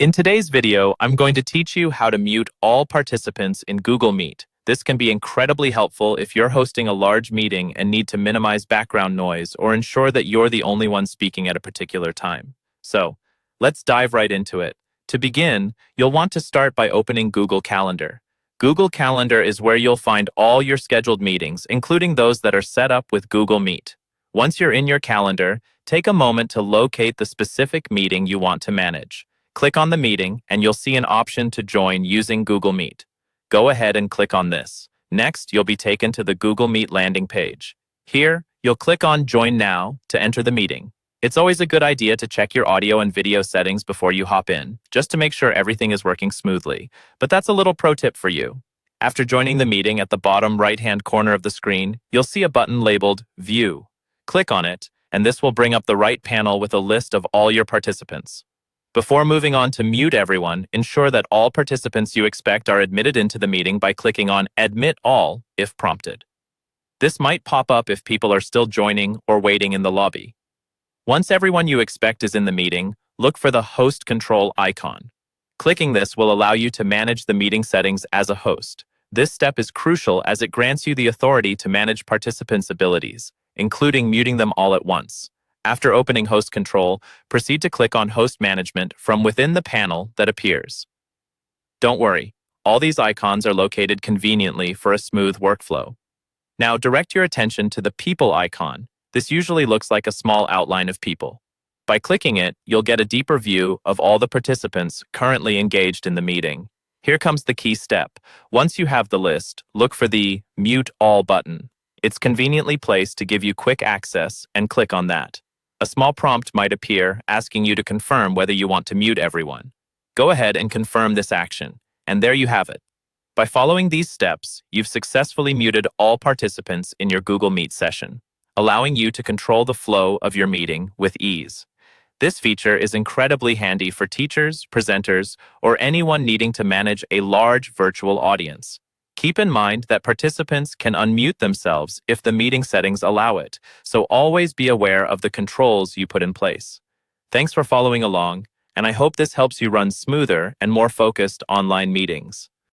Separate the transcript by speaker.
Speaker 1: In today's video, I'm going to teach you how to mute all participants in Google Meet. This can be incredibly helpful if you're hosting a large meeting and need to minimize background noise or ensure that you're the only one speaking at a particular time. So, let's dive right into it. To begin, you'll want to start by opening Google Calendar. Google Calendar is where you'll find all your scheduled meetings, including those that are set up with Google Meet. Once you're in your calendar, take a moment to locate the specific meeting you want to manage. Click on the meeting, and you'll see an option to join using Google Meet. Go ahead and click on this. Next, you'll be taken to the Google Meet landing page. Here, you'll click on Join Now to enter the meeting. It's always a good idea to check your audio and video settings before you hop in, just to make sure everything is working smoothly. But that's a little pro tip for you. After joining the meeting, at the bottom right-hand corner of the screen, you'll see a button labeled View. Click on it, and this will bring up the right panel with a list of all your participants. Before moving on to mute everyone, ensure that all participants you expect are admitted into the meeting by clicking on Admit All if prompted. This might pop up if people are still joining or waiting in the lobby. Once everyone you expect is in the meeting, look for the Host Control icon. Clicking this will allow you to manage the meeting settings as a host. This step is crucial as it grants you the authority to manage participants' abilities, including muting them all at once. After opening Host Control, proceed to click on Host Management from within the panel that appears. Don't worry, all these icons are located conveniently for a smooth workflow. Now direct your attention to the People icon. This usually looks like a small outline of people. By clicking it, you'll get a deeper view of all the participants currently engaged in the meeting. Here comes the key step. Once you have the list, look for the Mute All button. It's conveniently placed to give you quick access, and click on that. A small prompt might appear asking you to confirm whether you want to mute everyone. Go ahead and confirm this action, and there you have it. By following these steps, you've successfully muted all participants in your Google Meet session, allowing you to control the flow of your meeting with ease. This feature is incredibly handy for teachers, presenters, or anyone needing to manage a large virtual audience. Keep in mind that participants can unmute themselves if the meeting settings allow it, so always be aware of the controls you put in place. Thanks for following along, and I hope this helps you run smoother and more focused online meetings.